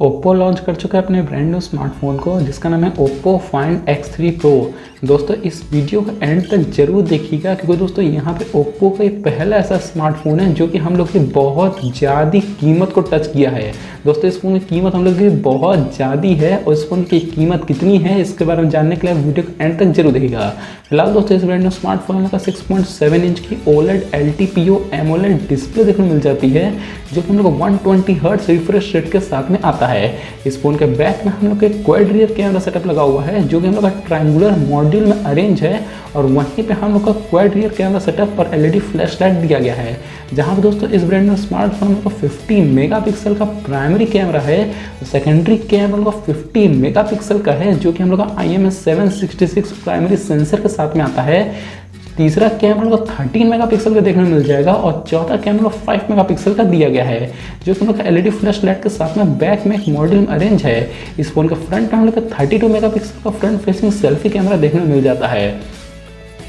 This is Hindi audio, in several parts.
ओप्पो लॉन्च कर चुका है अपने ब्रांड न्यू स्मार्टफोन को जिसका नाम है ओप्पो फाइंड X3 प्रो। दोस्तों इस वीडियो को एंड तक जरूर देखिएगा क्योंकि दोस्तों यहाँ पे ओप्पो का एक पहला ऐसा स्मार्टफोन है जो कि हम लोग की बहुत ज़्यादा कीमत को टच किया है। दोस्तों इस फोन की कीमत हम लोग की बहुत ज़्यादा है और इस फोन की कीमत कितनी है इसके बारे में जानने के लिए वीडियो को एंड तक जरूर देखिएगा। फिलहाल दोस्तों इस ब्रांड न्यू स्मार्टफोन का 6.7 इंच की OLED LTPO AMOLED डिस्प्ले देखने को मिल जाती है जो कि हम लोग 120 हर्ट्ज रिफ्रेश रेट के साथ में आता है। इस फोन के बैक में हम लोग के क्वाड रियर कैमरा सेटअप लगा हुआ है जो कि हम लोग का ट्रायंगुलर मॉड्यूल में अरेंज है और वहीं पे हम लोग का क्वाड रियर कैमरा सेटअप और LED फ्लैश लाइट दिया गया है। जहां पे दोस्तों इस ब्रांड में स्मार्टफोन में 50 मेगापिक्सल का प्राइमरी कैमरा है, सेकेंडरी कैमरा का 50 मेगापिक्सल का है जो कि हम लोग का IMX766 प्राइमरी सेंसर के साथ में आता है। तीसरा कैमरा का 13 मेगापिक्सल का देखने को मिल जाएगा और चौथा कैमरा 5 मेगापिक्सल का दिया गया है जो कि हम लोग का LED फ्लैश लाइट के साथ में बैक में एक मॉड्यूल में अरेंज है। इस फोन का फ्रंट में हम लोग का 32 मेगापिक्सल का फ्रंट फेसिंग सेल्फी कैमरा देखने को मिल जाता है।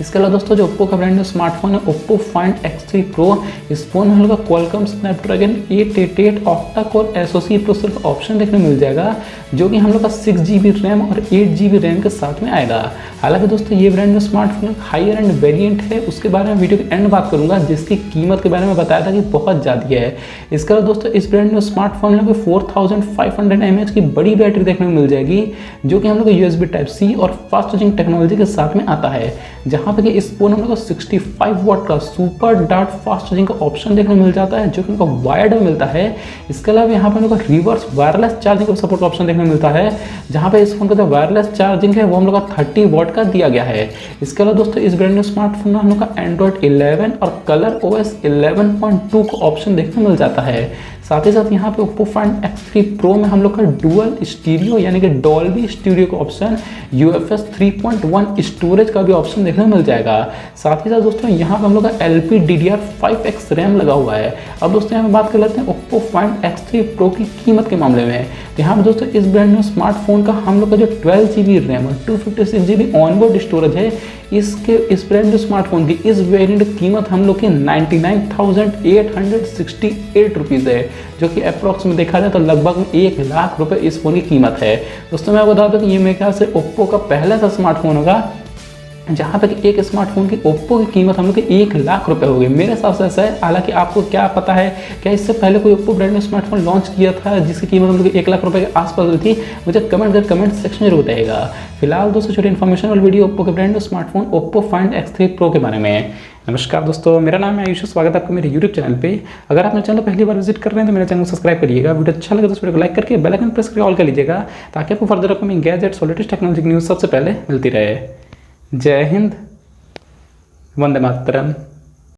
इसके अलावा दोस्तों जो ओप्पो का ब्रांड न्यू स्मार्टफोन है ओप्पो फाइंड X3 प्रो, इस फोन में हम लोग का Qualcomm Snapdragon 888 octa core SOC processor का ऑप्शन देखने को मिल जाएगा जो कि हम लोग का 6GB रैम और 8GB रैम के साथ में आएगा। हालांकि दोस्तों ये brand new smartphone higher end variant है, उसके बारे में वीडियो के एंड बात करूंगा जिसकी कीमत के बारे में बताया था कि बहुत ज़्यादा है। इसके अलावा दोस्तों इस ब्रांड न्यू स्मार्टफोन में 4500 mAh की बड़ी बैटरी देखने को मिल जाएगी जो कि हम लोग USB Type-C और फास्ट चार्जिंग टेक्नोलॉजी के साथ में आता है। जहाँ पे कि इस फोन में हम लोग को 65 वाट का सुपर डार्ट फास्ट चार्जिंग का ऑप्शन देखने को मिल जाता है जो कि उनको वायर्ड में मिलता है। इसके अलावा यहाँ पे हम लोग को रिवर्स वायरलेस चार्जिंग का सपोर्ट ऑप्शन देखने को मिलता है जहाँ पे इस फोन का जो वायरलेस चार्जिंग है वो हम लोग का 30 वाट का दिया गया है। इसके अलावा दोस्तों इस ब्रांड न्यू स्मार्टफोन में हम लोग का Android 11 और कलर OS 11.2 का ऑप्शन देखने को मिल जाता है। साथ ही साथ यहाँ पे ओप्पो फाइंड X3 प्रो में हम लोग का डुअल स्टीरियो यानी कि डॉल्बी स्टीरियो का ऑप्शन, UFS 3.1 स्टोरेज का भी ऑप्शन देखने को मिल जाएगा। साथ ही साथ दोस्तों यहाँ पे हम लोग का LPDDR5X रैम लगा हुआ है। अब दोस्तों यहाँ पे बात कर लेते हैं ओप्पो फाइंड X3 प्रो की कीमत के मामले में। तो यहाँ पे दोस्तों इस ब्रांड न्यू स्मार्टफोन का हम लोग का जो 12GB रैम और 256GB ऑनबोर्ड स्टोरेज है इस ब्रांड न्यू स्मार्टफोन की इस वेरिएंट की कीमत हम लोग की 99,868 रुपीज़ है जो कि अप्रॉक्स में देखा जाए तो लगभग 1 लाख रुपए इस फोन की कीमत है। दोस्तों मैं आपको बता दूं कि ये मेरे ख्याल से ओप्पो का पहला सा स्मार्टफोन होगा जहाँ तक एक स्मार्टफोन की ओप्पो की कीमत हम लोग के 1 लाख रुपए हो गई। मेरे हिसाब से ऐसा है। हालांकि आपको क्या पता है, क्या इससे पहले कोई ओप्पो ब्रांड में स्मार्टफोन लॉन्च किया था जिसकी कीमत हम लोग 1 लाख रुपए के आसपास हुई थी? मुझे कमेंट सेक्शन में जरूर बताइएगा। फिलहाल दोस्तों छोटी इन्फॉर्मेशन वाली वीडियो ओप्पो के ब्रांड में smartphone Oppo find X3 pro के बारे में। नमस्कार दोस्तों, मेरा नाम है आयुष, स्वागत है आपको मेरे यूट्यूब चैनल पे। अगर आप मेरे चैनल पहली बार विजिट कर रहे हैं तो मेरे चैनल को सब्सक्राइब करिएगा। वीडियो अच्छा लगे तो वीडियो को लाइक करके बेल आइकन प्रेस करके ऑल कर लीजिएगा ताकि आपको फर्दर अपकमिंग गैजेट्स और लेटेस्ट टेक्नोलॉजी न्यूज़ सबसे पहले मिलती रहे। जय हिंद, वंदे मातरम।